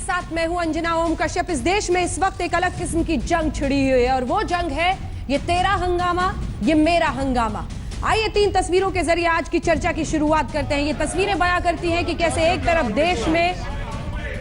साथ मैं हूं अंजना ओम कश्यप। इस देश में इस वक्त एक अलग किस्म की जंग छिड़ी हुई है और वो जंग है ये तेरा हंगामा, ये मेरा हंगामा। आइए 3 तस्वीरों के जरिए आज की चर्चा की शुरुआत करते हैं। ये तस्वीरें बयां करती हैं कि कैसे एक तरफ देश में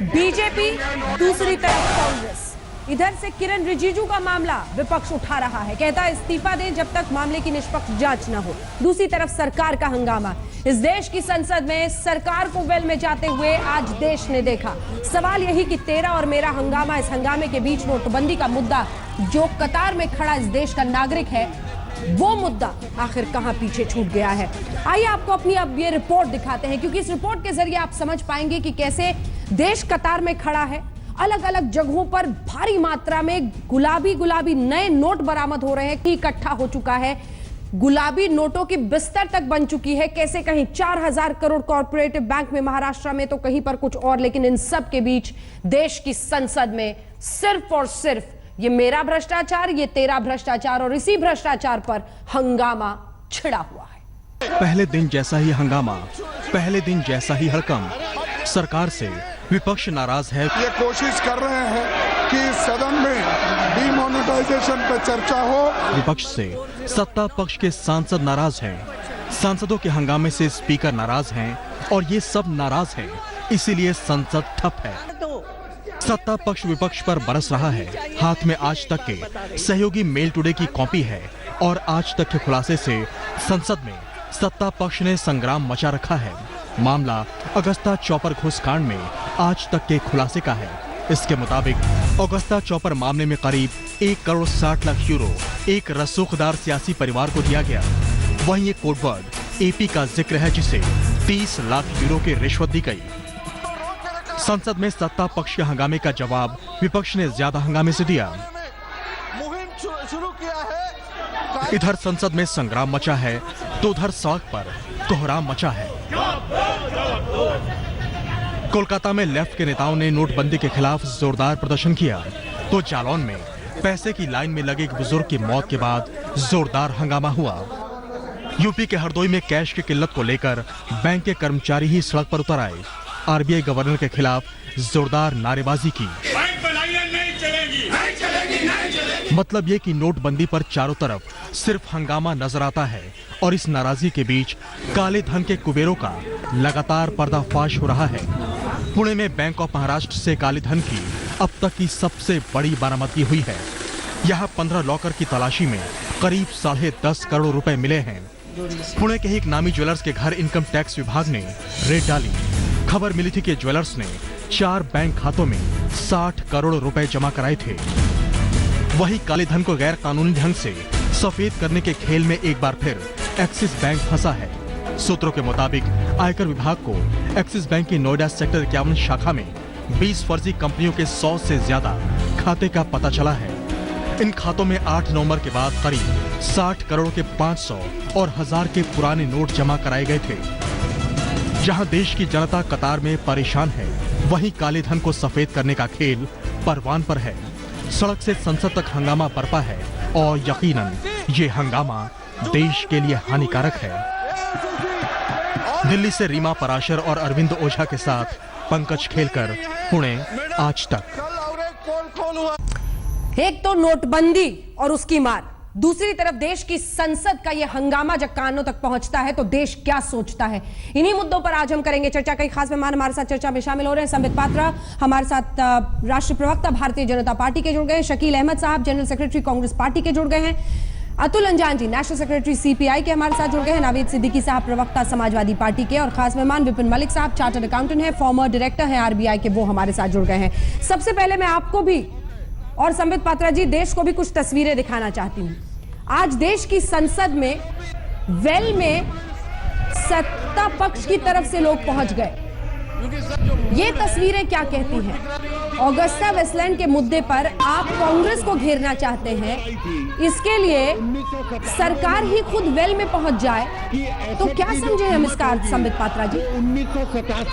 बीजेपी, दूसरी तरफ कांग्रेस। इधर से किरण रिजिजू का मामला विपक्ष उठा रहा है, कहता है इस्तीफा दें जब तक मामले की निष्पक्ष जांच न हो। दूसरी तरफ सरकार का हंगामा। इस देश की संसद में सरकार को वेल में जाते हुए आज देश ने देखा। सवाल यही कि तेरा और मेरा हंगामा, इस हंगामे के बीच नोटबंदी का मुद्दा, जो कतार में खड़ा इस देश का नागरिक है, वो मुद्दा आखिर कहां पीछे छूट गया है। आइए आपको अपनी अब ये रिपोर्ट दिखाते हैं, क्योंकि इस रिपोर्ट के जरिए आप समझ पाएंगे कि कैसे देश कतार में खड़ा है। अलग अलग जगहों पर भारी मात्रा में गुलाबी नए नोट बरामद हो रहे हैं, इकट्ठा हो चुका है। गुलाबी नोटों की बिस्तर तक बन चुकी है। कैसे कहीं 4000 करोड़ कॉर्पोरेटिव बैंक में महाराष्ट्र में, तो कहीं पर कुछ और। लेकिन इन सब के बीच देश की संसद में सिर्फ और सिर्फ ये मेरा भ्रष्टाचार, ये तेरा भ्रष्टाचार, और इसी भ्रष्टाचार पर हंगामा छिड़ा हुआ है। पहले दिन जैसा ही हंगामा, पहले दिन जैसा ही हड़कंप। सरकार से विपक्ष नाराज है। ये कोशिश कर रहे हैं कि सदन में डिमोनेटाइजेशन पर चर्चा हो। विपक्ष से सत्ता पक्ष के सांसद नाराज हैं। सांसदों के हंगामे से स्पीकर नाराज हैं और ये सब नाराज हैं, इसीलिए संसद ठप है। सत्ता पक्ष विपक्ष पर बरस रहा है। हाथ में आज तक के सहयोगी मेल टुडे की कॉपी है और आज तक के खुलासे से संसद में सत्ता पक्ष ने संग्राम मचा रखा है। मामला अगस्ता चॉपर घूसकांड में आज तक के खुलासे का है। इसके मुताबिक अगस्ता चॉपर मामले में करीब 1 करोड़ 60 लाख यूरो एक रसूखदार सियासी परिवार को दिया गया। वहीं एक कोडवर्ड एपी का जिक्र है, जिसे 30 लाख यूरो की रिश्वत दी गई। संसद में सत्ता पक्ष के हंगामे का जवाब विपक्ष ने ज्यादा हंगामे से दिया। इधर संसद में संग्राम मचा है तो उधर सड़क पर कोहराम मचा है। कोलकाता में लेफ्ट के नेताओं ने नोटबंदी के खिलाफ जोरदार प्रदर्शन किया, तो जालौन में पैसे की लाइन में लगे एक बुजुर्ग की मौत के बाद जोरदार हंगामा हुआ। यूपी के हरदोई में कैश की किल्लत को लेकर बैंक के कर्मचारी ही सड़क पर उतर आए। आरबीआई गवर्नर के खिलाफ जोरदार नारेबाजी की। मतलब ये कि नोटबंदी पर चारों तरफ सिर्फ हंगामा नजर आता है और इस नाराजगी के बीच काले धन के कुबेरों का लगातार पर्दाफाश हो रहा है। पुणे में बैंक ऑफ महाराष्ट्र से काले धन की अब तक की सबसे बड़ी बरामदगी हुई है। यहाँ 15 लॉकर की तलाशी में करीब 10.5 करोड़ रुपए मिले हैं। पुणे के एक नामी ज्वेलर्स के घर इनकम टैक्स विभाग ने रेड डाली। खबर मिली थी कि ज्वेलर्स ने 4 बैंक खातों में 60 करोड़ रुपए जमा कराए थे। वही काले धन को गैर कानूनी ढंग से सफेद करने के खेल में एक बार फिर एक्सिस बैंक फंसा है। सूत्रों के मुताबिक आयकर विभाग को एक्सिस बैंक की नोएडा सेक्टर 51 शाखा में 20 फर्जी कंपनियों के 100 से ज्यादा खाते का पता चला है। इन खातों में 8 नवंबर के बाद करीब 60 करोड़ के 500 और 1000 के पुराने नोट जमा कराए गए थे। जहां देश की जनता कतार में परेशान है, वहीं काले धन को सफेद करने का खेल परवान पर है। सड़क से संसद तक हंगामा बरपा है और यकीनन ये हंगामा देश के लिए हानिकारक है। दिल्ली से रीमा पराशर और अरविंद ओझा के साथ पंकज खेलकर, पुणे, आज तक। एक तो नोटबंदी और उसकी मार, दूसरी तरफ देश की संसद का यह हंगामा जब कानों तक पहुंचता है तो देश क्या सोचता है। इन्हीं मुद्दों पर आज हम करेंगे चर्चा। कई खास मेहमान हमारे साथ चर्चा में शामिल हो रहे हैं। संबित पात्रा हमारे साथ राष्ट्रीय प्रवक्ता भारतीय जनता पार्टी के जुड़ गए हैं। शकील अहमद साहब जनरल सेक्रेटरी कांग्रेस पार्टी के जुड़ गए हैं। अतुल अंजान जी नेशनल सेक्रेटरी सीपीआई के हमारे साथ जुड़ गए हैं। नावीद सिद्दीकी साहब प्रवक्ता समाजवादी पार्टी के, और खास मेहमान विपिन मलिक साहब चार्टर्ड अकाउंटेंट हैं, फॉर्मर डायरेक्टर हैं आरबीआई के, वो हमारे साथ जुड़ गए हैं। सबसे पहले मैं आपको भी और संबित पात्रा जी, देश को भी कुछ तस्वीरें दिखाना चाहती हूं। आज देश की संसद में वेल में सत्ता पक्ष की तरफ से लोग पहुंच गए। ये तस्वीरें क्या कहती हैं? ऑगस्टा वेस्टलैंड के मुद्दे पर आप कांग्रेस को घेरना चाहते हैं, इसके लिए सरकार ही खुद वेल में पहुंच जाए, तो क्या समझे हम इसका अर्थ, संबित पात्रा जी?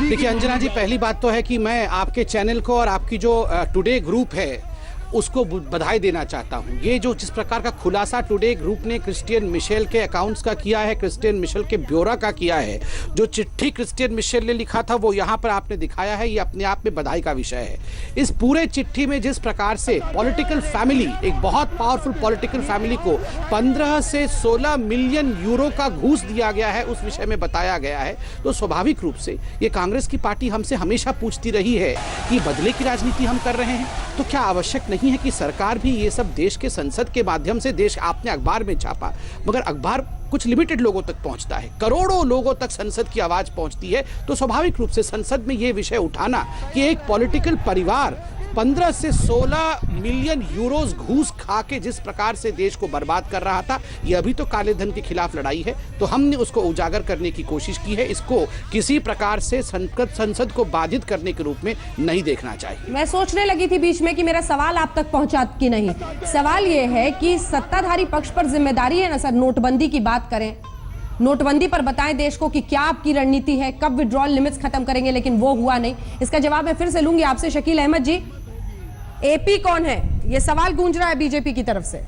देखिए अंजना जी, पहली बात तो है कि मैं आपके चैनल को और आपकी जो टुडे ग्रुप है उसको बधाई देना चाहता हूं। ये जो जिस प्रकार का खुलासा टुडे ग्रुप ने क्रिस्टियन मिशेल के अकाउंट्स का किया है, क्रिस्टियन मिशेल के ब्यौरा का किया है, जो चिट्ठी क्रिस्टियन मिशेल ने लिखा था वो यहाँ पर आपने दिखाया है, ये अपने आप में बधाई का विषय है। इस पूरे चिट्ठी में जिस प्रकार से पॉलिटिकल फैमिली, एक बहुत पावरफुल पॉलिटिकल फैमिली को 15 से 16 मिलियन यूरो का घूस दिया गया है, उस विषय में बताया गया है। तो स्वाभाविक रूप से ये कांग्रेस की पार्टी हमसे हमेशा पूछती रही है कि बदले की राजनीति हम कर रहे हैं, तो क्या आवश्यक नहीं है कि सरकार भी ये सब देश के संसद के माध्यम से, देश आपने अखबार में छापा, मगर अखबार कुछ लिमिटेड लोगों तक पहुंचता है, करोड़ों लोगों तक संसद की आवाज पहुंचती है। तो स्वाभाविक रूप से संसद में यह विषय उठाना कि एक पॉलिटिकल परिवार 15 से 16 मिलियन यूरोस घूस खा के जिस प्रकार से देश को बर्बाद कर रहा था, यह अभी तो काले धन के खिलाफ लड़ाई है, तो हमने उसको उजागर करने की कोशिश की है। इसको किसी प्रकार से संसद को बाधित करने के रूप में नहीं देखना चाहिए। मैं सोचने लगी थी बीच में कि मेरा सवाल आप तक पहुंचा कि नहीं। सवाल यह है कि सत्ताधारी पक्ष पर जिम्मेदारी है ना सर, नोटबंदी की बात करें, नोटबंदी पर बताएं देश को कि क्या आपकी रणनीति है, कब विड्रॉल लिमिट्स खत्म करेंगे, लेकिन वो हुआ नहीं। इसका जवाब मैं फिर से लूंगी आपसे शकील अहमद जी। एपी कौन है, ये सवाल गूंज रहा है बीजेपी की तरफ से।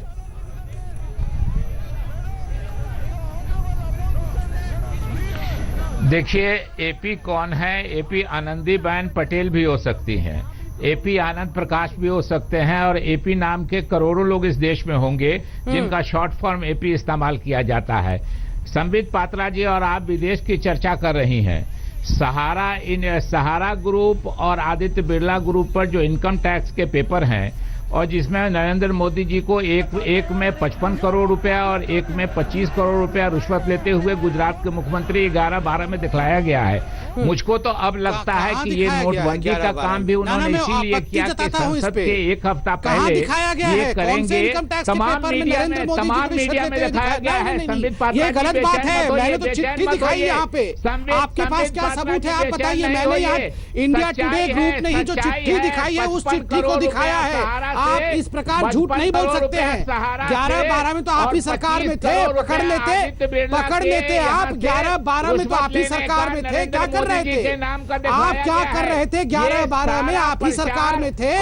देखिए, एपी कौन है? एपी आनंदीबेन पटेल भी हो सकती हैं, एपी आनंद प्रकाश भी हो सकते हैं, और एपी नाम के करोड़ों लोग इस देश में होंगे जिनका शॉर्ट फॉर्म एपी इस्तेमाल किया जाता है। संबित पात्रा जी और आप विदेश की चर्चा कर रही हैं। सहारा ग्रुप और आदित्य बिरला ग्रुप पर जो इनकम टैक्स के पेपर हैं, और जिसमें नरेंद्र मोदी जी को एक में 55 करोड़ रुपया और एक में 25 करोड़ रुपया रिश्वत लेते हुए गुजरात के मुख्यमंत्री 11-12 में दिखलाया गया है। मुझको तो अब लगता है कि ये नोटबंदी का काम भी उन्होंने इसीलिए किया कि संसद के एक हफ्ता पहले ये करेंगे। तमाम मीडिया में दिखाया गया है। संबित पात्रा, ये गलत बात है, मैंने तो चिट्ठी दिखाई है यहाँ पे, आपके पास क्या सबूत है आप बताइए। मैंने यहाँ इंडिया टुडे ग्रुप ने ही जो चिट्ठी दिखाई है उस चिट्ठी को दिखाया है। आप इस प्रकार झूठ नहीं बोल सकते हैं। 11-12 में तो आप ही सरकार में थे, पकड़ लेते आप। 11-12 में तो आप ही सरकार में थे, क्या कर रहे थे आप? क्या कर रहे थे 11-12 में? आप ही सरकार में थे।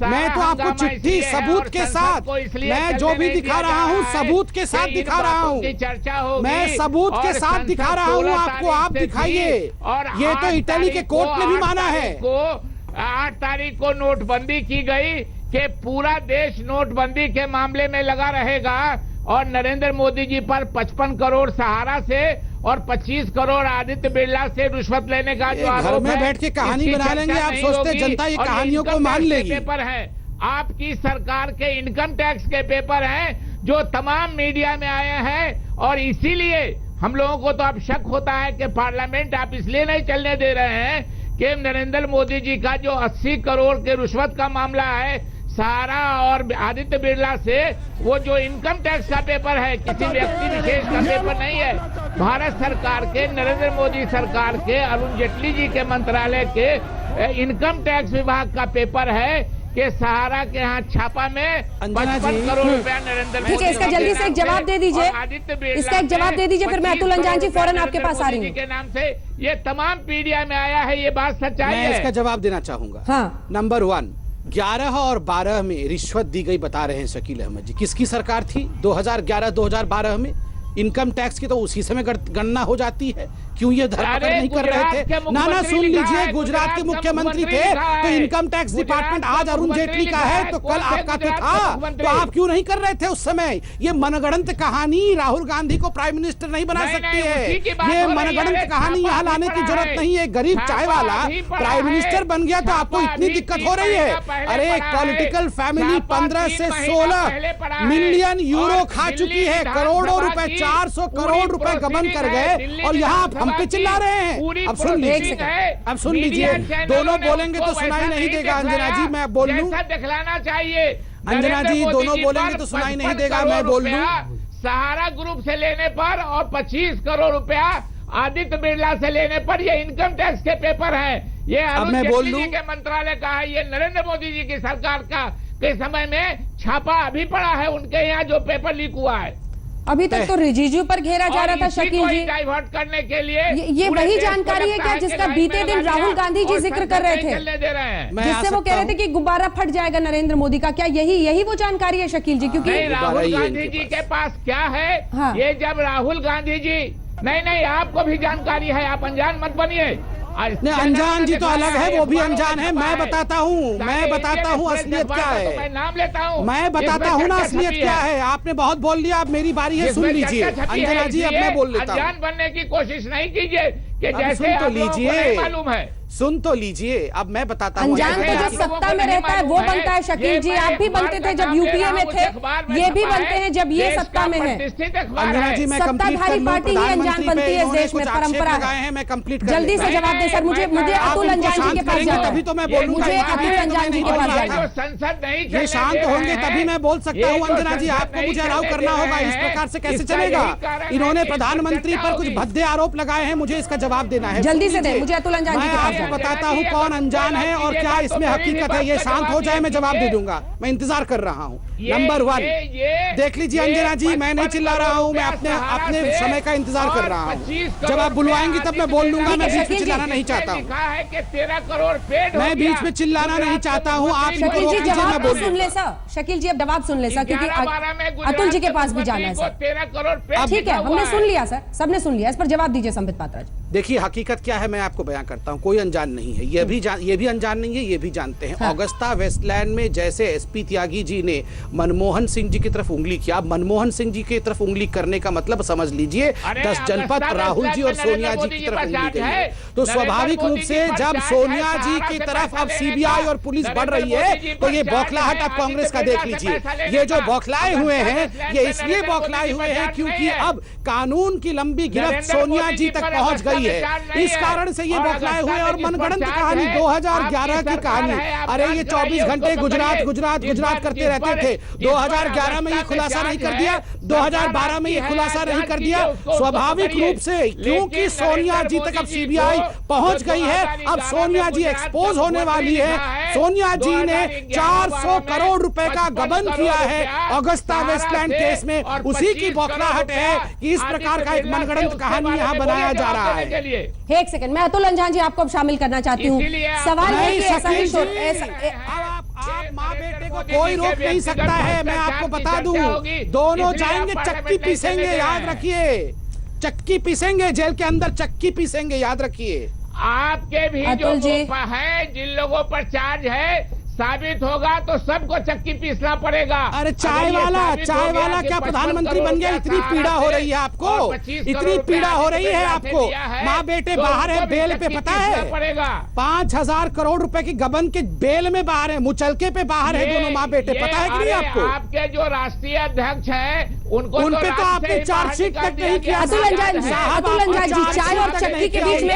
मैं तो आपको चिट्ठी सबूत के साथ, मैं जो भी दिखा रहा हूँ सबूत के साथ दिखा रहा हूँ, मैं सबूत के साथ दिखा रहा हूँ आपको, आप दिखाइए। ये तो इटली के कोर्ट ने भी माना है। 8 तारीख को नोटबंदी की गई कि पूरा देश नोटबंदी के मामले में लगा रहेगा, और नरेंद्र मोदी जी पर 55 करोड़ सहारा से और 25 करोड़ आदित्य बिरला से रिश्वत लेने का जो आरोप है, घर में बैठ के कहानी बना लेंगे आप, सोचते जनता ये कहानियों को मान लेगी। पेपर है आपकी सरकार के, इनकम टैक्स के पेपर हैं जो तमाम मीडिया में आए हैं, और इसीलिए हम लोगों को तो अब शक होता है कि पार्लियामेंट आप इसलिए नहीं चलने दे रहे हैं कि नरेंद्र मोदी जी का जो 80 करोड़ के रिश्वत का मामला है सहारा और आदित्य बिरला से, वो जो इनकम टैक्स का पेपर है किसी व्यक्ति विशेष का पेपर नहीं है, भारत सरकार के, नरेंद्र मोदी सरकार के, अरुण जेटली जी के मंत्रालय के इनकम टैक्स विभाग का पेपर है कि सहारा के यहाँ छापा में 55 करोड़ रुपया नरेंद्र मोदी। ठीक है, इसका जल्दी से एक जवाब दे दीजिए, इसका एक जवाब दे दीजिए, फिर मैं अतुल अंजान जी फौरन आपके पास आ रही हूँ। के नाम से ये तमाम मीडिया में आया है, ये बात सच्चाई है। मैं इसका जवाब देना चाहूंगा। हाँ। नंबर 1, 11 और 12 में रिश्वत दी गई बता रहे हैं शकील अहमद जी। किसकी सरकार थी 2011-2012 में? इनकम टैक्स की तो उसी समय गणना हो जाती है। क्यों ये धरपकड़ नहीं कर रहे थे? ना सुन लीजिए, गुजरात के मुख्यमंत्री थे तो इनकम टैक्स डिपार्टमेंट आज अरुण जेटली का है, तो कल आपका तो था, तो आप क्यों नहीं कर रहे थे उस समय? ये मनगढ़ंत कहानी राहुल गांधी को प्राइम मिनिस्टर नहीं बना सकती है। ये मनगढ़ंत कहानी यहाँ लाने की जरूरत नहीं है। गरीब चाय वाला प्राइम मिनिस्टर बन गया तो आपको इतनी दिक्कत हो रही है? अरे एक पॉलिटिकल फैमिली 15 से 16 मिलियन यूरो खा चुकी है, करोड़ों रुपए, 400 करोड़ रुपए गबन कर गए, और यहाँ हम पे चिल्ला रहे हैं। अब सुन लीजिए, दोनों बोलेंगे तो सुनाई नहीं देगा। अंजना जी मैं बोल लूं, दिखलाना चाहिए। अंजना जी दोनों बोलेंगे तो सुनाई नहीं देगा, मैं बोल लूं। सहारा ग्रुप से लेने पर और 25 करोड़ रुपया आदित्य बिरला से लेने पर ये इनकम टैक्स के पेपर हैं। ये अरुण जेटली जी के मंत्रालय का है, ये नरेंद्र मोदी जी की सरकार का के समय में छापा अभी पड़ा है उनके यहाँ जो पेपर लीक हुआ है। अभी तक तो रिजिजू पर घेरा जा रहा था शकील जी। डाइवर्ट करने के लिए ये वही जानकारी है क्या जिसका बीते दिन राहुल गांधी जी जिक्र कर रहे थे, दे रहे हैं, जिससे वो कह रहे थे कि गुब्बारा फट जाएगा नरेंद्र मोदी का? क्या यही वो जानकारी है शकील जी? क्योंकि राहुल गांधी जी के पास क्या है, हाँ। ये जब राहुल गांधी जी नहीं आपको भी जानकारी है, आप अनजान मत बनिए। नहीं, अनजान जी तो अलग है, वो भी अनजान है। मैं बताता हूँ असलियत क्या है। मैं नाम लेता हूँ, मैं बताता हूँ ना असलियत क्या है। आपने बहुत बोल लिया, अब मेरी बारी है, सुन लीजिए अंजना जी, अब मैं बोल लेता हूँ। अनजान बनने की कोशिश नहीं कीजिए कि जैसे सुन तो आप लोगों को लीजिए, नहीं मालूम है। सुन तो लीजिए, अब मैं बताता हूँ। अनजान तो जो सत्ता में रहता है वो बनता है शकील जी। आप भी बनते थे जब यूपीए में थे, ये भी बनते हैं जब ये सत्ता में है। अंजना जी, मैं कंप्लीट कर सत्ताधारी लूं। पार्टी ही अनजान बनती है इस देश में, परंपरा है। मैं कंप्लीट जल्दी से जवाब दे सर, मुझे अतुल अंजान जी के पास जाना है। तभी तो मैं बोलूंगा। मुझे अतुल अंजान जी के पास जाना है। संसद नहीं, ये शांत होंगे तभी मैं बोल सकता हूँ। अंजना जी, आपको मुझे अलाउ करना होगा। इस प्रकार से कैसे चलेगा? इन्होंने प्रधानमंत्री पर कुछ भद्दे आरोप लगाए हैं, मुझे इसका जवाब देना है। जल्दी से दे, मुझे अतुल अंजान जी के पास आपको जाना है। बताता हूँ कौन अनजान है और क्या इसमें हकीकत है। ये शांत हो जाए, मैं जवाब दे दूंगा। मैं इंतजार कर रहा हूँ। नंबर 1, देख लीजिए अंजना जी, मैं नहीं चिल्ला रहा हूँ, मैं अपने समय का इंतजार कर रहा हूँ। जब आप बुलवाएंगी तब मैं बोल लूंगा। मैं बीच में चिल्लाना नहीं चाहता हूँ। 13 करोड़ पेड़, मैं बीच में चिल्लाना नहीं चाहता हूँ। आप इनको शकील रोक जी लीजिए, मैं जवाब तो बोल सुन ले सर। शकील जी अब जवाब सुन ले सर, क्योंकि अतुल जी के पास भी जाना है सर। 13 करोड़ पेड़। ठीक है, हमने सुन लिया सर, सबने सुन लिया। इस पर जवाब दीजिए संबित पात्रा जी। देखिए हकीकत क्या है, मैं आपको बयां करता हूं। कोई अनजान नहीं है, ये भी अनजान नहीं है, ये भी जानते हैं। हाँ। ऑगस्टा वेस्टलैंड में जैसे एसपी त्यागी जी ने मनमोहन सिंह जी की तरफ उंगली किया, मनमोहन सिंह जी की तरफ उंगली करने का मतलब समझ लीजिए 10 जनपद राहुल जी और सोनिया जी की तरफ उंगली गई है। तो स्वाभाविक रूप से जब सोनिया जी की तरफ अब सीबीआई और पुलिस बढ़ रही है, तो ये बौखलाहट आप कांग्रेस का देख लीजिए। ये जो बौखलाए हुए हैं, ये इसलिए बौखलाए हुए हैं क्योंकि अब कानून की लंबी गिरफ्त सोनिया जी तक पहुंच गई है। इस कारण से ये बौखलाए हुए और मनगढ़ंत कहानी 2011 की कहानी। अरे ये 24 घंटे गुजरात गुजरात गुजरात करते रहते थे। 2011 में ये खुलासा नहीं कर दिया, 2012 में ये खुलासा नहीं कर दिया। स्वाभाविक रूप से क्योंकि सोनिया जी तक अब सीबीआई पहुंच गई है, अब सोनिया जी एक्सपोज होने वाली है। सोनिया जी ने 400 करोड़ रुपए का गबन किया है ऑगस्टा वेस्टलैंड केस में। उसी की बौखलाहट है कि इस प्रकार का एक मनगढ़ंत कहानी यहाँ बनाया जा रहा है। एक सेकंड, मैं अतुल अंजान जी आपको अब शामिल करना चाहती हूँ। सवाल है कि ऐसा ही आप माँ बेटे को कोई रोक नहीं सकता है। मैं आपको बता दूं, दोनों जाएंगे चक्की पीसेंगे, याद रखिए। चक्की पीसेंगे, जेल के अंदर चक्की पीसेंगे, याद रखिए। आपके भी जो है, जिन लोगों पर चार्ज है, साबित होगा तो सबको चक्की पीसना पड़ेगा। अरे चाय वाला क्या प्रधानमंत्री बन गया? इतनी पीड़ा हो रही है आपको, इतनी पीड़ा हो रही है आपको। माँ बेटे बाहर है बेल पे, पता है? 5,000 करोड़ रुपए की गबन के बेल में बाहर है, मुचलके पे बाहर है दोनों माँ बेटे, पता है कि नहीं आपको? आपके जो राष्ट्रीय अध्यक्ष हैं उन पे तो आपने चार्जशीट तक नहीं किया। अतुल अंजान जी, चाय और चक्की के बीच में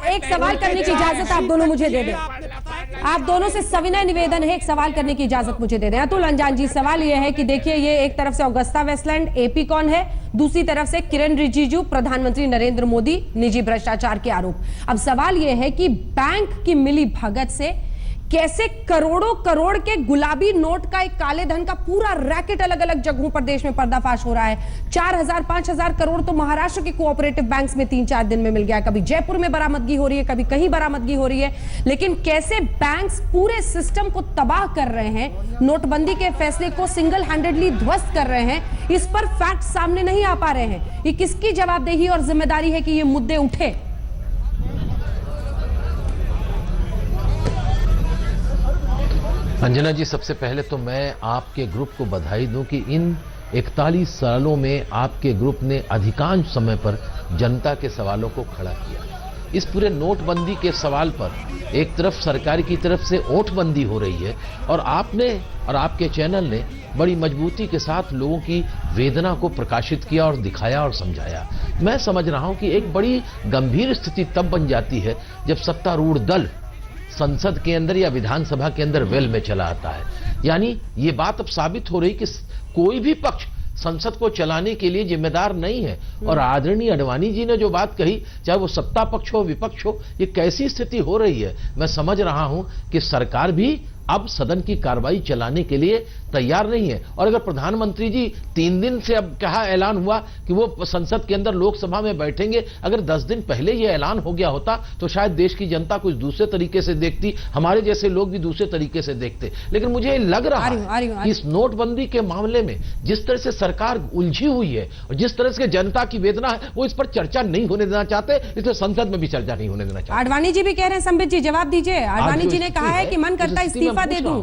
एक सवाल करने की इजाजत आप दोनों मुझे दे दें। आप दोनों से सविनय निवेदन है, एक सवाल करने की इजाजत मुझे दे दें। अतुल अंजान जी, सवाल यह है कि देखिए, ये एक तरफ से ऑगस्टा वेस्टलैंड एपी कौन है, दूसरी तरफ से किरण रिजिजू, प्रधानमंत्री नरेंद्र मोदी, निजी भ्रष्टाचार के आरोप। अब सवाल यह है कि बैंक की मिली भगत से कैसे करोड़ों करोड़ के गुलाबी नोट का, एक काले धन का पूरा रैकेट अलग अलग जगहों पर देश में पर्दाफाश हो रहा है। 4,000 5,000 करोड़ तो महाराष्ट्र के कोऑपरेटिव बैंक्स में 3-4 दिन में मिल गया। कभी जयपुर में बरामदगी हो रही है, कभी कहीं बरामदगी हो रही है। लेकिन कैसे बैंक्स पूरे सिस्टम को तबाह कर रहे हैं, नोटबंदी के फैसले को सिंगल हैंडेडली ध्वस्त कर रहे हैं, इस पर फैक्ट सामने नहीं आ पा रहे हैं। ये किसकी जवाबदेही और जिम्मेदारी है कि ये मुद्दे उठे? अंजना जी, सबसे पहले तो मैं आपके ग्रुप को बधाई दूं कि इन 41 सालों में आपके ग्रुप ने अधिकांश समय पर जनता के सवालों को खड़ा किया। इस पूरे नोटबंदी के सवाल पर एक तरफ सरकार की तरफ से ओटबंदी हो रही है और आपने और आपके चैनल ने बड़ी मजबूती के साथ लोगों की वेदना को प्रकाशित किया और दिखाया और समझाया। मैं समझ रहा हूं कि एक बड़ी गंभीर स्थिति तब बन जाती है जब सत्तारूढ़ दल संसद के अंदर या विधानसभा के अंदर वेल में चला आता है। यानी ये बात अब साबित हो रही कि कोई भी पक्ष संसद को चलाने के लिए जिम्मेदार नहीं है। और आदरणीय अडवाणी जी ने जो बात कही, चाहे वो सत्ता पक्ष हो विपक्ष हो, ये कैसी स्थिति हो रही है। मैं समझ रहा हूं कि सरकार भी अब सदन की कार्रवाई चलाने के लिए तैयार नहीं है। और अगर प्रधानमंत्री जी 3 दिन से अब कहा ऐलान हुआ कि वो संसद के अंदर लोकसभा में बैठेंगे, अगर 10 दिन पहले ये ऐलान हो गया होता तो शायद देश की जनता कुछ दूसरे तरीके से देखती, हमारे जैसे लोग भी दूसरे तरीके से देखते। लेकिन मुझे ये लग रहा है कि इस नोटबंदी के मामले में जिस तरह से सरकार उलझी हुई है और जिस तरह से जनता की वेदना है, वो इस पर चर्चा नहीं होने देना चाहते, इसलिए संसद में भी चर्चा नहीं होने देना चाहते। आडवाणी जी भी कह रहे हैं, संबित जी जवाब दीजिए। आडवाणी जी ने कहा है कि मन करता है इस्तीफा दे दूं,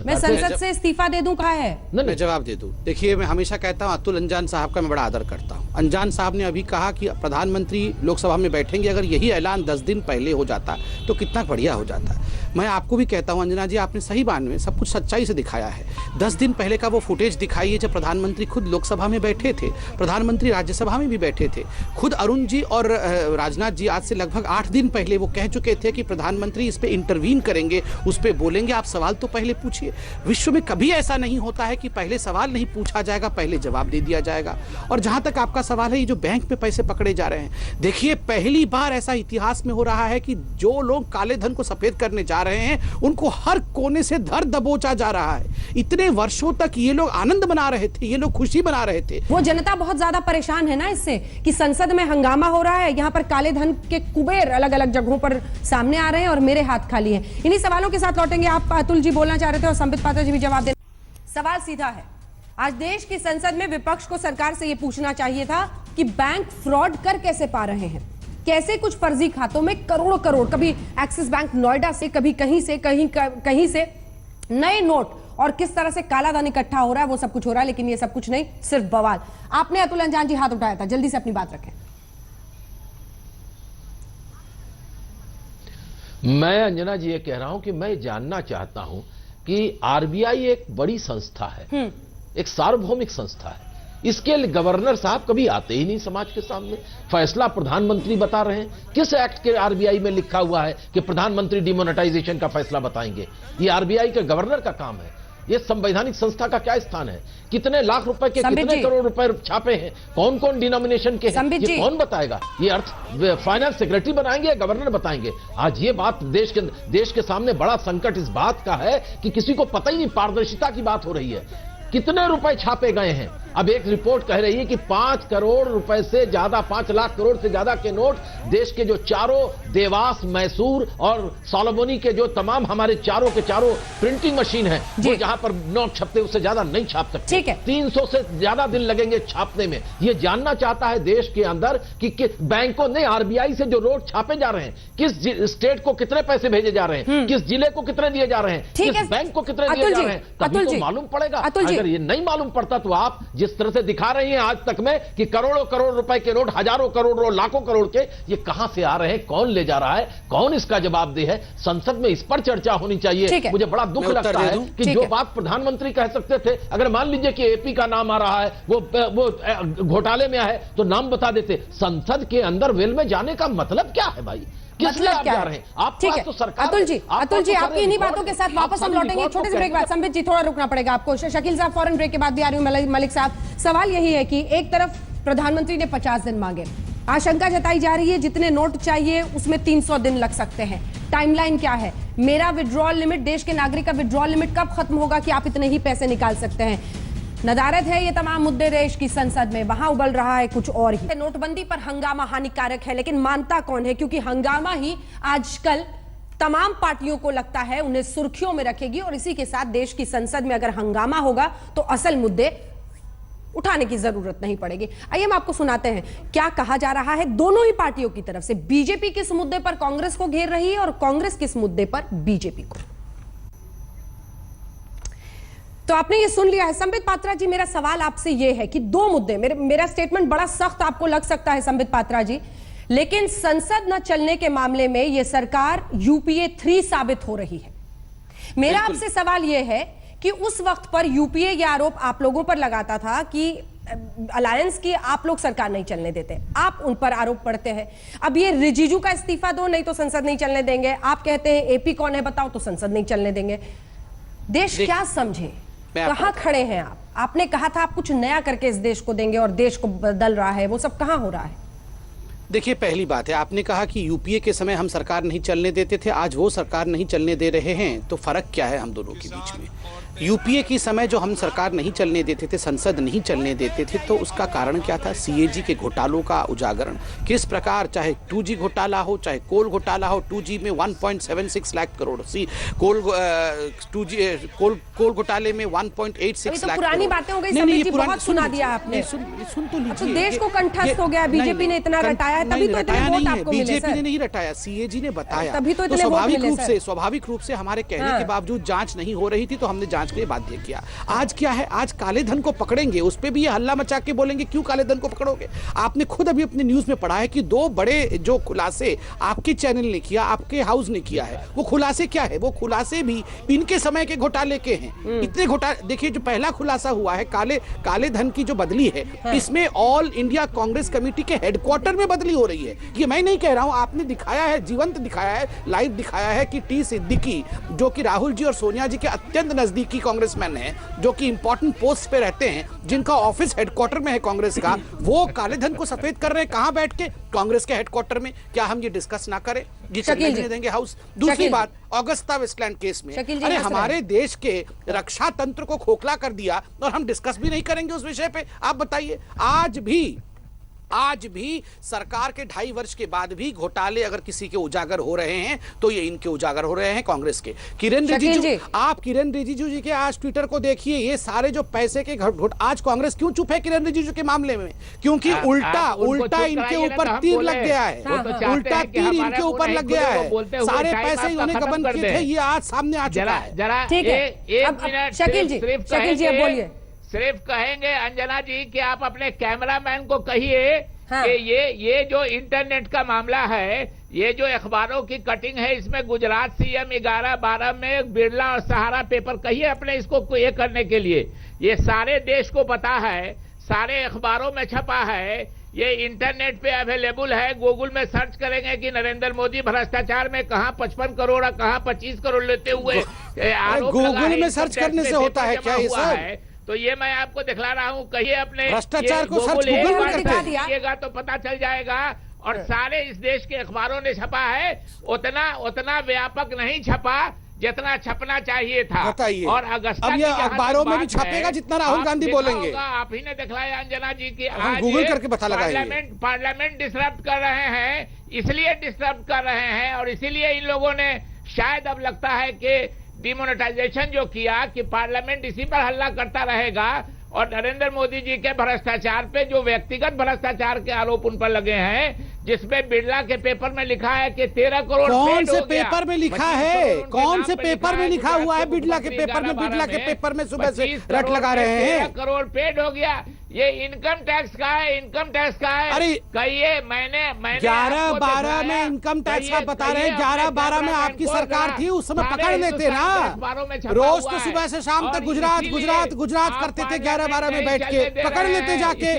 मैं संसद से इस्तीफा दे दूं, कहा है। मैं जवाब दे दूं। देखिए, मैं हमेशा कहता हूं अतुल अंजान साहब का मैं बड़ा आदर करता हूं। अंजान साहब ने अभी कहा कि प्रधानमंत्री लोकसभा में बैठेंगे, अगर यही ऐलान 10 दिन पहले हो जाता तो कितना बढ़िया हो जाता। मैं आपको भी कहता हूं अंजना जी, आपने सही बात में सब कुछ सच्चाई से दिखाया है। 10 दिन पहले का वो फुटेज दिखाइए जब प्रधानमंत्री खुद लोकसभा में बैठे थे, प्रधानमंत्री राज्यसभा में भी बैठे थे। खुद अरुण जी और राजनाथ जी आज से लगभग 8 दिन पहले वो कह चुके थे कि प्रधानमंत्री इस पे इंटरवीन करेंगे, उस पे बोलेंगे। आप सवाल तो पहले पूछिए। विश्व में कभी ऐसा नहीं होता है कि पहले सवाल नहीं पूछा जाएगा, पहले जवाब दे दिया जाएगा। और जहां तक आपका सवाल है, ये जो बैंक में पैसे पकड़े जा रहे हैं, देखिए पहली बार ऐसा इतिहास में हो रहा है कि जो लोग काले धन को सफेद करने जा रहे हैं उनको हर कोने से धर दबोचा जा रहा है। इतने वर्षों तक ये लोग आनंद मना रहे थे, ये लोग खुशी मना रहे थे। वो जनता बहुत ज्यादा परेशान है ना इससे कि संसद में हंगामा हो रहा है, यहाँ पर काले धन के कुबेर अलग अलग जगहों पर सामने आ रहे हैं और मेरे हाथ खाली हैं। इन्हीं सवालों के साथ लौटेंगे। आप अतुल जी बोलना चाह रहे थे और संबित पात्रा जी भी जवाब दें। सवाल सीधा है, आज देश की संसद में विपक्ष को सरकार से यह पूछना चाहिए था कि बैंक फ्रॉड कर कैसे पा रहे हैं, कैसे कुछ फर्जी खातों में करोड़ करोड़, कभी एक्सिस बैंक नोएडा से, कभी कहीं से नए नोट, और किस तरह से काला धन इकट्ठा हो रहा है, वो सब कुछ हो रहा है। लेकिन ये सब कुछ नहीं, सिर्फ बवाल। आपने अतुल अंजान जी हाथ उठाया था, जल्दी से अपनी बात रखें। मैं अंजना जी ये कह रहा हूं कि मैं जानना चाहता हूं कि आरबीआई एक बड़ी संस्था है, एक सार्वभौमिक संस्था है। इसके गवर्नर साहब कभी आते ही नहीं समाज के सामने। फैसला प्रधानमंत्री बता रहे हैं। किस एक्ट के आरबीआई में लिखा हुआ है कि प्रधानमंत्री डिमोनेटाइजेशन का फैसला बताएंगे? ये आरबीआई के गवर्नर का काम है। ये संवैधानिक संस्था का क्या स्थान है? कितने लाख रुपए के, कितने करोड़ रुपए छापे हैं, कौन कौन डिनोमिनेशन के हैं, ये कौन बताएगा? ये अर्थ फाइनेंस सेक्रेटरी बनाएंगे या गवर्नर बताएंगे? आज ये बात देश के सामने बड़ा संकट इस बात का है कि किसी को पता ही नहीं, पारदर्शिता की बात हो रही है। कितने रुपए छापे गए हैं? अब एक रिपोर्ट कह रही है कि 5 करोड़ रुपए से ज्यादा, 5 लाख करोड़ से ज्यादा के नोट देश के जो चारों देवास, मैसूर और सोलोमनी के जो तमाम हमारे चारों के चारों प्रिंटिंग मशीन है, वो जहां पर नोट छपते उससे ज्यादा नहीं छाप सकते। 300 से ज्यादा दिन लगेंगे छापने में। ये जानना चाहता है देश के अंदर कि बैंकों ने आरबीआई से जो नोट छापे जा रहे हैं, किस स्टेट को कितने पैसे भेजे जा रहे हैं, किस जिले को कितने दिए जा रहे हैं, किस बैंक को कितने दिए जा रहे हैं, तभी तो मालूम पड़ेगा। अगर ये नहीं मालूम पड़ता तो आप जिस तरह से दिखा रही हैं आज तक में कि करोड़ों करोड़ रुपए के नोट, हजारों करोड़, लाखों करोड़ के, ये कहां से आ रहे हैं, कौन ले जा रहा है, कौन इसका जवाबदेह है? संसद में इस पर चर्चा होनी चाहिए। मुझे बड़ा दुख लगता है कि जो बात प्रधानमंत्री कह सकते थे, अगर मान लीजिए कि एपी का नाम आ रहा है, वो घोटाले में है, तो नाम बता देते। संसद के अंदर वेल में जाने का मतलब क्या है भाई? मतलब क्या है? आप ठीक है तो सरकार। अतुल जी आपकी इन्हीं बातों के साथ वापस हम लौटेंगे। छोटे से ब्रेक बाद संबित जी थोड़ा रुकना पड़ेगा आपको। शकील साहब फौरन ब्रेक के बाद भी आ रही हूं। मलिक साहब, सवाल यही है कि एक तरफ प्रधानमंत्री ने 50 दिन मांगे, आशंका जताई जा रही है जितने नोट चाहिए उसमें 300 दिन लग सकते हैं। टाइमलाइन क्या है? मेरा विड्रॉल लिमिट, देश के नागरिक का विड्रॉल लिमिट कब खत्म होगा कि आप इतने ही पैसे निकाल सकते हैं? नदारत है ये तमाम मुद्दे देश की संसद में, वहां उबल रहा है कुछ और ही। नोटबंदी पर हंगामा हानिकारक है, लेकिन मानता कौन है? क्योंकि हंगामा ही आजकल तमाम पार्टियों को लगता है उन्हें सुर्खियों में रखेगी, और इसी के साथ देश की संसद में अगर हंगामा होगा तो असल मुद्दे उठाने की जरूरत नहीं पड़ेगी। आइए हम आपको सुनाते हैं क्या कहा जा रहा है दोनों ही पार्टियों की तरफ से। बीजेपी किस मुद्दे पर कांग्रेस को घेर रही है और कांग्रेस किस मुद्दे पर बीजेपी को। तो आपने ये सुन लिया है। संबित पात्रा जी, मेरा सवाल आपसे ये है कि दो मुद्दे, मेरा स्टेटमेंट बड़ा सख्त आपको लग सकता है संबित पात्रा जी, लेकिन संसद न चलने के मामले में यह सरकार यूपीए 3 साबित हो रही है। मेरा आपसे सवाल यह है कि उस वक्त पर यूपीए यह आरोप आप लोगों पर लगाता था कि अलायंस की आप लोग सरकार नहीं चलने देते, आप उन पर आरोप पड़ते हैं। अब ये रिजिजू का इस्तीफा दो, नहीं तो संसद नहीं चलने देंगे। आप कहते हैं एपी कौन है बताओ, तो संसद नहीं चलने देंगे। देश क्या समझे, कहां खड़े हैं आप? आपने कहा था आप कुछ नया करके इस देश को देंगे और देश को बदल रहा है, वो सब कहां हो रहा है? देखिए, पहली बात है, आपने कहा कि यूपीए के समय हम सरकार नहीं चलने देते थे, आज वो सरकार नहीं चलने दे रहे हैं, तो फर्क क्या है हम दोनों के बीच में? यूपीए की समय जो हम सरकार नहीं चलने देते थे, संसद नहीं चलने देते थे, तो उसका कारण क्या था? सीएजी के घोटालों का उजागरण। किस प्रकार, चाहे 2G घोटाला हो, चाहे कोल घोटाला हो, 2G में 1.76 लाख करोड़, कोल घोटाले में 1.86 तो लाख पुरानी करोड़। बातें हो गई, नहीं, समीर ये जी, पुरानी- बहुत सुना दिया आपने। सुन तो लीजिए। अब तो देश को कंठस्थ ये- हो गया, नहीं, बीजेपी ने इतना रटाया है, तभी तो इतने रटाया वोट नहीं है, आपको मिले, बीजेपी सर। ने नहीं रटाया, सीएजी ने बताया। तभी तो इतने वोट मिले, सर। स्वाभाविक रूप से हमारे कहने हाँ। के बावजूद जांच नहीं हो रही थी, तो हमने जांच के लिए बाध्य किया। आज क्या है, आज काले धन को पकड़ेंगे, उस पे भी ये हल्ला मचा के बोलेंगे क्यों काले धन को पकड़ोगे? आपने खुद अभी अपने न्यूज में पढ़ा है कि 2 बड़े जो खुलासे आपके चैनल ने किया, आपके हाउस ने किया है, वो खुलासे क्या है? वो खुलासे भी इनके समय के घोटाले के हैं। इतने घोटाले, देखिए, जो पहला खुलासा हुआ है काले धन की जो बदली है, इसमें ऑल इंडिया कांग्रेस कमेटी के हेडक्वार्टर में बदली हो रही है। ये मैं नहीं कह रहा हूं, आपने दिखाया है, जीवंत दिखाया है, लाइव दिखाया है कि टी सिद्दीकी, जो कि राहुल जी और सोनिया जी के अत्यंत नजदीकी कांग्रेसमैन हैं, जो कि इंपॉर्टेंट पोस्ट पे रहते हैं, जिनका ऑफिस हेडक्वार्टर में है कांग्रेस का, वो काले धन को सफेद कर रहे हैं। कहां बैठ के? कांग्रेस के हेडक्वार्टर में। क्या हम ये डिस्कस ना करें? ये चलने नहीं देंगे हाउस। दूसरी बात, ऑगस्टा वेस्टलैंड केस में, अरे हमारे देश के रक्षा तंत्र को खोखला कर दिया और हम डिस्कस भी नहीं करेंगे उस विषय पे? आप बताइए। आज भी सरकार के 2.5 वर्ष के बाद भी घोटाले अगर किसी के उजागर हो रहे हैं, तो ये इनके उजागर हो रहे हैं, कांग्रेस के। किरण रिजिजू, आप किरण रिजिजू जी के आज ट्विटर को देखिए, ये सारे जो पैसे के आज कांग्रेस क्यों चुप है किरण रिजिजू के मामले में? क्योंकि उल्टा इनके ऊपर तीर लग गया है, उल्टा तीर इनके ऊपर लग गया है। सारे पैसे इन्होंने गबन किए थे, ये आज सामने आ चुका है। जरा ठीक है, एक मिनट, शकील जी अब बोलिए। सिर्फ कहेंगे अंजना जी कि आप अपने कैमरामैन को कहिए कि ये जो इंटरनेट का मामला है, ये जो अखबारों की कटिंग है, इसमें गुजरात सीएम 11-12 में बिरला और सहारा पेपर, कहिए अपने इसको ये करने के लिए। ये सारे देश को पता है, सारे अखबारों में छपा है, ये इंटरनेट पे अवेलेबल है। गूगल में सर्च करेंगे कि नरेंद्र मोदी भ्रष्टाचार में कहाँ 55 करोड़ और कहाँ 25 करोड़ लेते हुए आरोप गूगल में सर्च करने से होता है क्या ये सर? तो ये मैं आपको दिखला रहा हूँ, कहिए अपने भ्रष्टाचार को सर्च गूगल में दिखा दिया तो पता चल जाएगा। और सारे इस देश के अखबारों ने छपा है, उतना व्यापक नहीं छपा जितना छपना चाहिए था। बताइए, और अगस्ता अब ये अखबारों में भी छपेगा जितना राहुल गांधी बोलेंगे। आप ही ने दिखलाया अंजना जी की आज गूगल करके पता लगाएंगे। पार्लियामेंट डिस्टर्ब कर रहे हैं, इसलिए डिस्टर्ब कर रहे हैं, और इसीलिए इन लोगों ने शायद अब लगता है कि डिमोनेटाइजेशन जो किया कि पार्लियामेंट इसी पर हल्ला करता रहेगा, और नरेंद्र मोदी जी के भ्रष्टाचार पे जो व्यक्तिगत भ्रष्टाचार के आरोप उन पर लगे हैं, जिसमें बिरला के पेपर में लिखा है कि 13 करोड़ कौन से पेपर में लिखा है? कौन से पेपर में लिखा हुआ है? बिरला के पेपर में, बिरला के पेपर में सुबह से रट लगा रहे हैं। 13 करोड़ पेड हो गया। ये इनकम टैक्स का है, इनकम टैक्स का है। अरे कहिए, मैंने 11-12 में इनकम टैक्स का बता रहे हैं। 11-12 में आपकी सरकार थी, उस समय पकड़ लेते ना। रोज तो सुबह से शाम तक गुजरात करते थे 11-12 में बैठ के, पकड़ लेते जाके।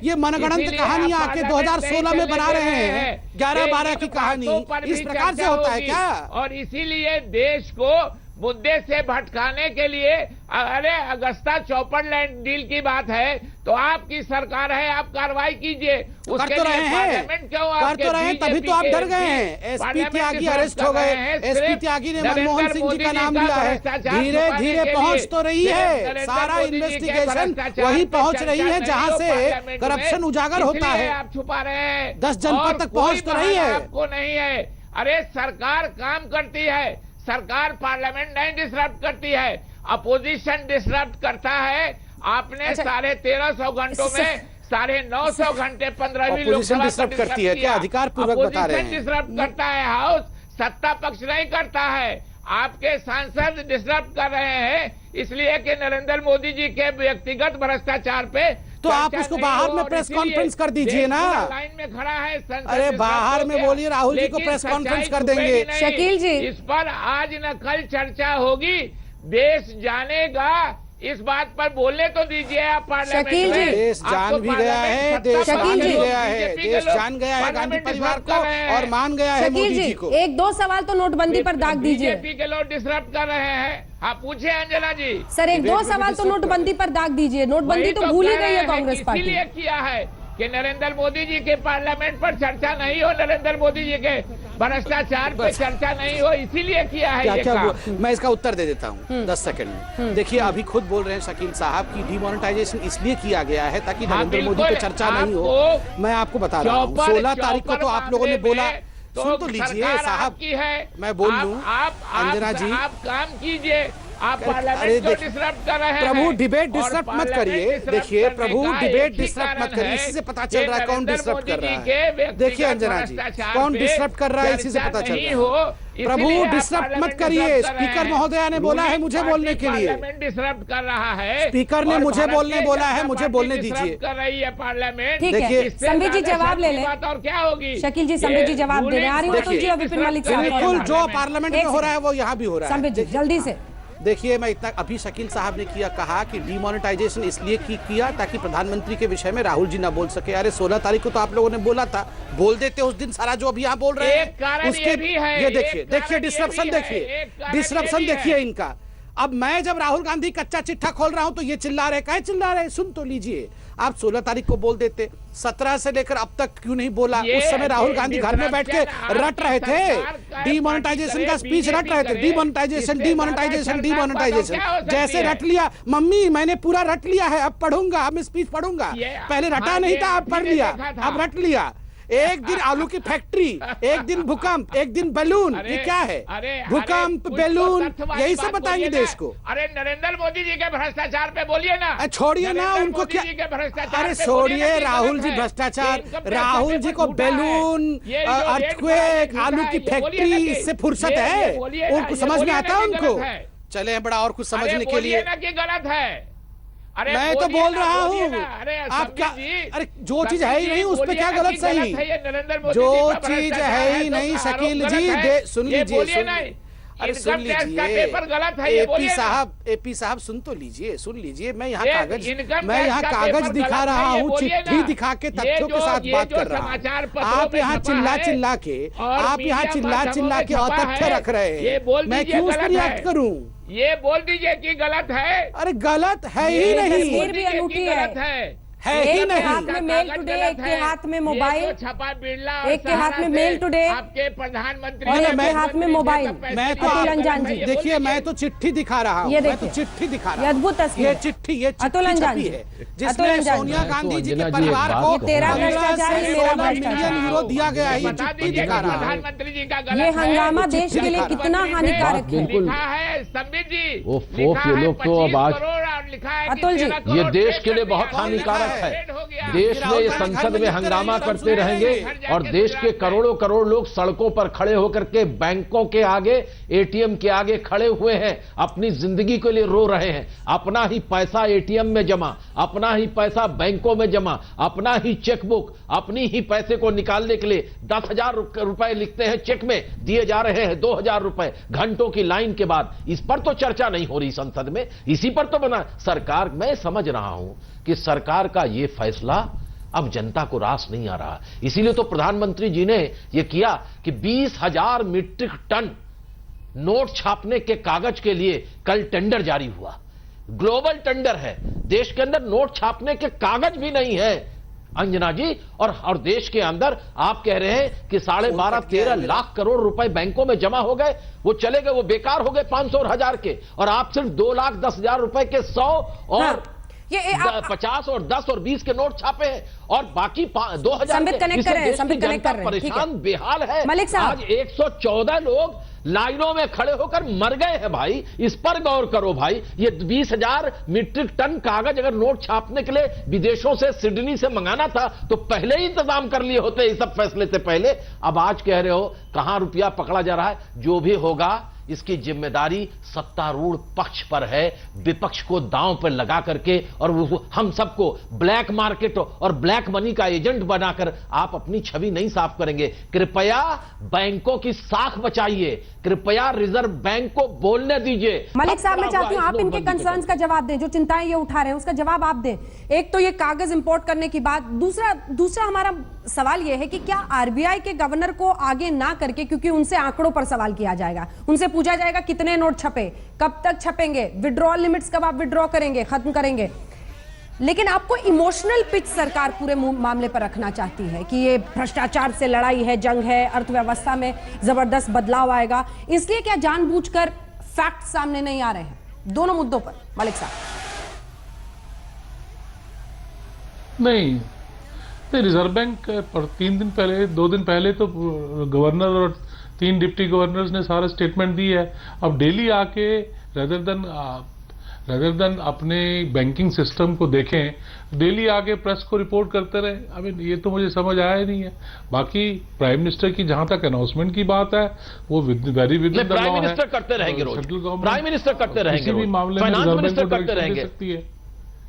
ये मनगढ़ंत कहानी आके 2016 में बना रहे हैं 11-12 की कहानी। इस प्रकार से होता है क्या? और इसीलिए देश को मुद्दे से भटकाने के लिए, अरे अगस्ता चौपड़ लैंड डील की बात है, तो आपकी सरकार है, आप कार्रवाई कीजिए। कर तो रहे हैं, तभी तो आप डर गए हैं। एसपी त्यागी अरेस्ट हो गए। एसपी त्यागी ने मनमोहन सिंह जी का नाम लिया है। धीरे धीरे पहुंच तो रही है, सारा इन्वेस्टिगेशन वही पहुंच रही है जहां से करप्शन उजागर होता है। आप छुपा रहे हैं, 10 जनपद तक पहुंच तो रही है। आपको नहीं है। अरे सरकार काम करती है, सरकार पार्लियामेंट नहीं डिस्टर्ब करती है, अपोजिशन डिस्टर्ब करता है। आपने 1350 घंटों में 950 घंटे 15वीं लोकसभा डिस्टर्ब करती है क्या? अधिकार पूर्वक बता रहे हैं। डिस्टर्ब करता है हाउस, सत्ता पक्ष नहीं करता है। आपके सांसद डिस्टर्ब कर रहे हैं, इसलिए कि नरेंद्र मोदी जी के व्यक्तिगत भ्रष्टाचार पे तो आप उसको बाहर में प्रेस कॉन्फ्रेंस कर दीजिए ना। लाइन में खड़ा है। अरे बाहर में बोलिए, राहुल जी को प्रेस कॉन्फ्रेंस कर देंगे। शकील जी, इस पर आज न कल चर्चा होगी, देश जानेगा। इस बात पर बोलने तो दीजिए आप पार्लियामेंट शकील जी, में। देश जान भी गया है, देश मान भी गया है, बीजेपी के देश लोग जान गया है गांधी परिवार को कर रहे हैं। और मान गया है शकील मोदी जी जी, को। 1-2 सवाल तो नोटबंदी पर दाग दीजिए। बीजेपी के लोग डिस्टर्ब कर रहे हैं। हाँ पूछे अंजना जी। सर 1-2 सवाल तो नोटबंदी पर दाग दीजिए। नोटबंदी तो भूल ही गई है कांग्रेस पार्टी। इसीलिए किया है, कि नरेंद्र मोदी जी के पार्लियामेंट पर चर्चा नहीं हो, नरेंद्र मोदी जी के भ्रष्टाचार पे चर्चा नहीं हो, इसीलिए किया है ये काम। मैं इसका उत्तर दे देता हूँ 10 सेकंड में। देखिए अभी खुद बोल रहे हैं शकील साहब की डिमोनेटाइजेशन इसलिए किया गया है ताकि नरेंद्र मोदी पे चर्चा नहीं हो। मैं आपको बता रहा हूँ 16 तारीख को तो आप लोगों ने बोला, सुन तो लीजिए साहब की है, मैं बोल लूं अंजना जी, आप काम कीजिए, आप पार्लियामेंट को डिसरप्ट कर रहे हैं। प्रभु डिबेट डिसरप्ट मत करिए। देखिए प्रभु डिबेट डिसरप्ट मत करिए, इसी से पता चल रहा है कौन डिसरप्ट कर रहा है। देखिए अंजना जी कौन डिसरप्ट कर रहा है इसी से पता चल रहा है। प्रभु डिसरप्ट मत करिए, स्पीकर महोदया ने बोला है मुझे बोलने के लिए। पार्लियामेंट डिसरप्ट कर रहा है, स्पीकर ने मुझे बोलने बोला है, मुझे बोलने दीजिए। कर रही है पार्लियामेंट। ठीक है संबित जी जवाब ले लें। और क्या होगी शकील जी, संबित जी जवाब दे रहे हैं। आ रही हो अतुल जी और विपिन मलिक साहब। बिल्कुल जो पार्लियामेंट में हो रहा है वो यहाँ भी हो रहा है। संबित जी जल्दी से देखिए मैं इतना अभी शकील साहब ने कहा कि डिमोनेटाइजेशन इसलिए किया ताकि प्रधानमंत्री के विषय में राहुल जी ना बोल सके। अरे 16 तारीख को तो आप लोगों ने बोला था, बोल देते उस दिन सारा जो अभी यहाँ बोल रहे हैं उसके भी है। ये देखिए डिसरप्शन देखिए इनका। अब मैं जब राहुल गांधी कच्चा चिट्ठा खोल रहा हूं तो ये चिल्ला रहे, काहे चिल्ला रहे? सुन तो लीजिए, आप 16 तारीख को बोल देते, 17 से लेकर अब तक क्यों नहीं बोला? उस समय राहुल गांधी घर में बैठ के रट रहे थे, डिमोनेटाइजेशन का स्पीच रट रहे थे, डिमोनेटाइजेशन डिमोनेटाइजेशन डिमोनेटाइजेशन जैसे रट लिया। मम्मी मैंने पूरा रट लिया है, अब पढ़ूंगा, अब मैं स्पीच पढ़ूंगा। पहले रटा नहीं था, अब पढ़ लिया, अब रट लिया। एक दिन आलू की फैक्ट्री, एक दिन भूकंप, एक दिन बैलून, ये क्या है? भूकंप बैलून यही सब बताएंगे देश को। अरे नरेंद्र मोदी जी के भ्रष्टाचार पे बोलिए ना, छोड़िए ना उनको क्या। अरे छोड़िए राहुल जी भ्रष्टाचार, राहुल जी को बैलून, अर्थक्वेक, आलू की फैक्ट्री, इससे फुर्सत है? उनको समझ में आता है उनको? चले बड़ा और कुछ समझने के लिए गलत है। अरे मैं तो बोल रहा हूँ, आप क्या, अरे जो चीज है ही नहीं उस पे क्या गलत सही? जो चीज है ही नहीं शकील जी, सुन लीजिए, अरे सुन लीजिए, एपी साहब सुन तो लीजिए, मैं यहाँ कागज दिखा रहा हूँ, चिट्ठी दिखा के तथ्यों के साथ बात कर रहा हूँ। आप यहाँ चिल्ला चिल्ला के अतथ्य रख रहे हैं, मैं क्यों उस पर रिएक्ट करूँ? ये बोल दीजिए कि गलत है। अरे गलत है ही नहीं, तस्वीर भी अनूठी है ही एक नहीं। के हाथ में मेल टुडे, एक के हाथ में मोबाइल, छपा बिरला, एक के हाथ में मेल टुडे, आपके प्रधानमंत्री और एक के हाथ में मोबाइल। मैं तो अतुल अंजान जी देखिए, मैं तो चिट्ठी दिखा रहा हूँ, मैं तो चिट्ठी दिखा रहा हूँ। अद्भुत तस्वीर, ये चिट्ठी अतुल अंजान जी है जिसमें सोनिया गांधी जी के परिवार को 16 मिलियन यूरो दिया गया है। ये चिट्ठी दिखा रहा है। प्रधानमंत्री जी का ये हंगामा देश के लिए कितना हानिकारक है। लिखा है संबित जी, ये लोग तो अब आज अतुल जी, ये देश के लिए बहुत हानिकारक है। देश में ये संसद में हंगामा करते रहेंगे और देश के करोड़ों करोड़ लोग सड़कों पर खड़े होकर के बैंकों के आगे, एटीएम के आगे खड़े हुए हैं, अपनी जिंदगी के लिए रो रहे हैं। अपना ही पैसा एटीएम में जमा, अपना ही पैसा बैंकों में जमा, अपना ही चेकबुक, अपनी ही पैसे को निकालने के लिए 10,000 रुपए लिखते हैं चेक में, दिए जा रहे हैं 2,000 रुपए घंटों की लाइन के बाद। इस पर तो चर्चा नहीं हो रही संसद में, इसी पर तो बना सरकार। मैं समझ रहा हूं कि सरकार का यह फैसला अब जनता को रास नहीं आ रहा, इसीलिए तो प्रधानमंत्री जी ने यह किया कि 20,000 मीट्रिक टन नोट छापने के कागज के लिए कल टेंडर जारी हुआ। ग्लोबल टेंडर है, देश के अंदर नोट छापने के कागज भी नहीं है अंजना जी। और देश के अंदर आप कह रहे हैं कि 12.5-13 लाख करोड़ रुपए बैंकों में जमा हो गए, वो चले गए, वो बेकार हो गए 500 और 1000 के, और आप सिर्फ 2,10,000 रुपए के 100 और 50 और 10 और 20 के नोट छापे हैं, और बाकी 2,000 परेशान बेहाल है। मलिक साहब, आज 114 लोग लाइनों में खड़े होकर मर गए हैं भाई, इस पर गौर करो भाई। ये 20,000 मीट्रिक टन कागज अगर नोट छापने के लिए विदेशों से, सिडनी से मंगाना था तो पहले ही इंतजाम कर लिए होते, इस सब फैसले से पहले। अब आज कह रहे हो कहां रुपया पकड़ा जा रहा है। जो भी होगा इसकी जिम्मेदारी सत्तारूढ़ पक्ष पर है, विपक्ष को दांव पर लगा करके, और हम सबको ब्लैक मार्केट और ब्लैक मनी का एजेंट बनाकर आप अपनी छवि नहीं साफ करेंगे। कृपया बैंकों की साख बचाइए, कृपया रिजर्व बैंक को बोलने दीजिए। मलिक साहब, मैं चाहती हूं आप इनके कंसर्न्स का जवाब दें, जो चिंताएं ये उठा रहे हैं उसका जवाब आप दें। एक तो ये कागज इंपोर्ट करने की बात, दूसरा हमारा सवाल ये है कि क्या आरबीआई के गवर्नर को आगे ना करके, क्योंकि उनसे आंकड़ों पर सवाल किया जाएगा, उनसे पूछा जाएगा कितने नोट छपे, कब तक छपेंगे, विड्रॉल लिमिट्स कब आप विड्रॉ करेंगे, खत्म करेंगे, लेकिन आपको इमोशनल पिच सरकार पूरे मामले पर रखना चाहती है कि ये भ्रष्टाचार से लड़ाई है, जंग है, अर्थव्यवस्था में जबरदस्त बदलाव आएगा, इसलिए क्या जानबूझकर फैक्ट सामने नहीं आ रहे हैं दोनों मुद्दों पर? मलिक साहब। नहीं, रिजर्व बैंक पर 2 दिन पहले तो गवर्नर और 3 डिप्टी गवर्नर्स ने सारा स्टेटमेंट दी है। अब डेली आके रेदर देन अपने बैंकिंग सिस्टम को देखें, डेली आके प्रेस को रिपोर्ट करते रहे। अभी ये तो मुझे समझ आया ही नहीं है। बाकी प्राइम मिनिस्टर की जहां तक अनाउंसमेंट की बात है वो वेरी विद द लॉ है। प्राइम मिनिस्टर करते रहेंगे रोज, प्राइम मिनिस्टर करते रहेंगे, किसी भी मामले में फाइनेंस रिजर्व मिनिस्टर बैंक को करते डायरेक्शन दे रहेंगे। सकती है।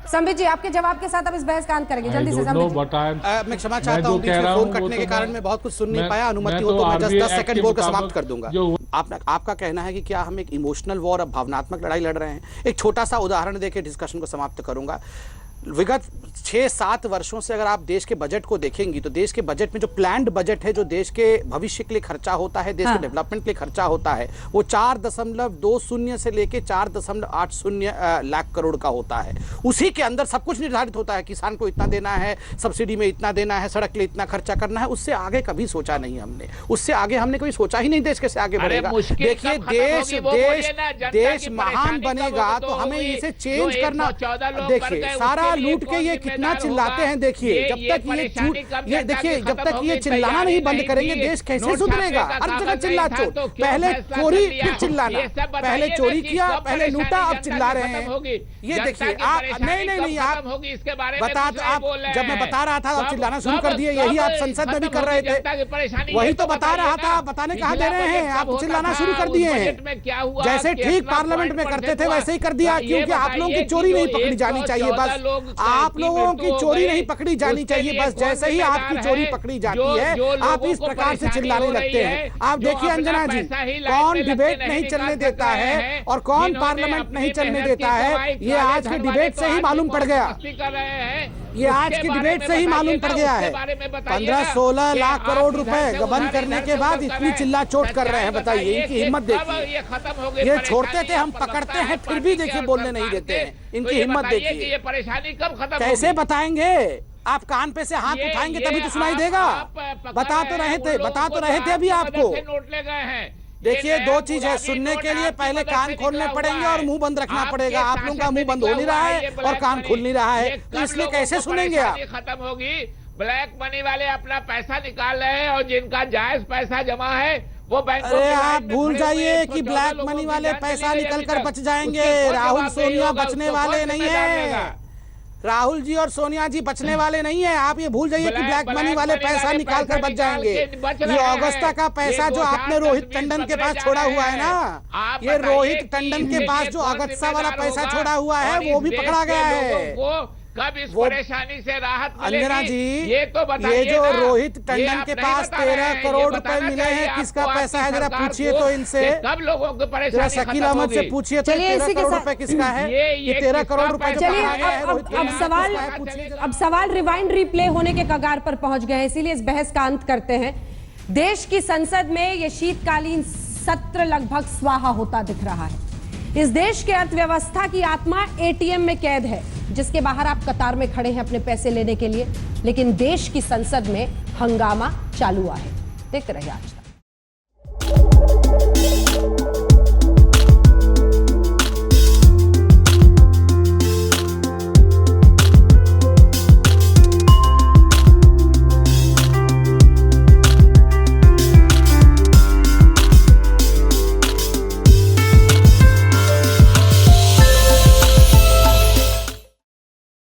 संबित जी, आपके जवाब के साथ अब इस बहस का अंत करेंगे जल्दी से। संबित जी, मैं क्षमा चाहता हूं, बीच में फोन कटने के कारण मैं बहुत कुछ सुन नहीं पाया। अनुमति हो तो मैं 10 सेकंड बोलकर समाप्त कर दूंगा। आपका कहना है कि क्या हम एक इमोशनल वॉर, अब भावनात्मक लड़ाई लड़ रहे हैं? एक छोटा सा उदाहरण देकर डिस्कशन को समाप्त करूंगा। विगत 6-7 वर्षों से अगर आप देश के बजट को देखेंगी तो देश के बजट में जो प्लान्ड बजट है, जो देश के भविष्य के लिए खर्चा होता है, देश के डेवलपमेंट के लिए खर्चा होता है, वो 4.20 से लेके 4.80 लाख करोड़ का होता है। उसी के अंदर सब कुछ निर्धारित होता है, किसान को इतना देना है, सब्सिडी में इतना देना है, सड़क के लिए इतना खर्चा करना है। उससे आगे कभी सोचा नहीं हमने, उससे आगे हमने कभी सोचा ही नहीं देश कैसे आगे बढ़ेगा। देखिए, देश महान बनेगा तो हमें इसे चेंज करना। देखिए, सारा लूट के ये कितना चिल्लाते हैं। देखिए, जब तक ये चिल्लाना नहीं बंद करेंगे, देश कैसे सुधरेगा? हर जगह चिल्ला चोर, पहले चोरी फिर चिल्लाना, पहले चोरी किया, पहले लूटा, अब चिल्ला रहे हैं। ये देखिए, आप नहीं आप जब मैं बता रहा था आप चिल्लाना शुरू कर दिए। यही आप संसद में भी कर रहे थे, वही तो बता रहा था। बताने कहाँ दे रहे हैं, आप चिल्लाना शुरू कर दिए हैं। जैसे ठीक पार्लियामेंट में करते थे वैसे ही कर दिया, क्योंकि आप लोगों की चोरी नहीं पकड़ी जानी चाहिए। बस आप लोगों की चोरी नहीं पकड़ी जानी चाहिए। बस जैसे ही आपकी चोरी पकड़ी जाती है, आप इस प्रकार से चिल्लाने लगते हैं। आप देखिए अंजना जी, कौन डिबेट नहीं चलने देता है और कौन पार्लियामेंट नहीं चलने देता है, ये आज के डिबेट से ही मालूम पड़ गया। ये आज की डिबेट से ही मालूम पड़ गया है। 15-16 लाख करोड़ रुपए बंद करने के बाद इतनी चिल्ला चोट कर रहे हैं। बताइए, इनकी हिम्मत देखिए। ये छोड़ते थे, हम पकड़ते हैं, फिर भी देखिए बोलने नहीं देते हैं। इनकी हिम्मत देखिए। ये परेशानी कब खत्म? कैसे बताएंगे? आप कान पे से हाथ उठाएंगे तभी तो सुनाई देगा। बता तो रहे थे अभी आपको। नोट ले गए हैं। देखिए, 2 चीज है, सुनने के लिए पहले कान खोलने पड़ेंगे और मुंह बंद रखना पड़ेगा। आप लोगों का मुंह बंद हो नहीं रहा है और कान खुल नहीं रहा है, तो इसलिए कैसे सुनेंगे आप? खत्म होगी। ब्लैक मनी वाले अपना पैसा निकाल रहे हैं और जिनका जायज पैसा जमा है वो बैंक। अरे आप भूल जाइए कि ब्लैक मनी वाले पैसा निकल कर बच जाएंगे। राहुल सोनिया बचने वाले नहीं है। राहुल जी और सोनिया जी बचने वाले नहीं है। आप ये भूल जाइए कि ब्लैक मनी वाले पैसा निकाल कर बच जाएंगे। ये अगस्ता का पैसा जो आपने रोहित टंडन के पास छोड़ा हुआ है ना, ये रोहित टंडन के पास जो अगस्ता वाला पैसा छोड़ा हुआ है वो भी पकड़ा गया है। कब इस परेशानी से राहत मिलेगी? अंजना जी, ये तो बताइए। ये जो रोहित टंडन के पास 13 करोड़ रुपए मिले हैं, किसका पैसा है? जरा पूछिए तो इनसे। कब लोगों को परेशानी शकील अहमद से पूछिए तो 13 करोड़ रुपए किसका है? ये 13 करोड़ रुपए जो चलिए, पकड़ा गया है रोहित अब सवाल रिवाइंड रिप्ले होने के कगार पर पहुंच गए हैं, इसीलिए इस बहस का अंत करते हैं। देश की संसद में ये शीतकालीन सत्र लगभग स्वाहा होता दिख रहा है। इस देश के अर्थव्यवस्था की आत्मा एटीएम में कैद है, जिसके बाहर आप कतार में खड़े हैं अपने पैसे लेने के लिए, लेकिन देश की संसद में हंगामा चालू है। देखते रहिए आज।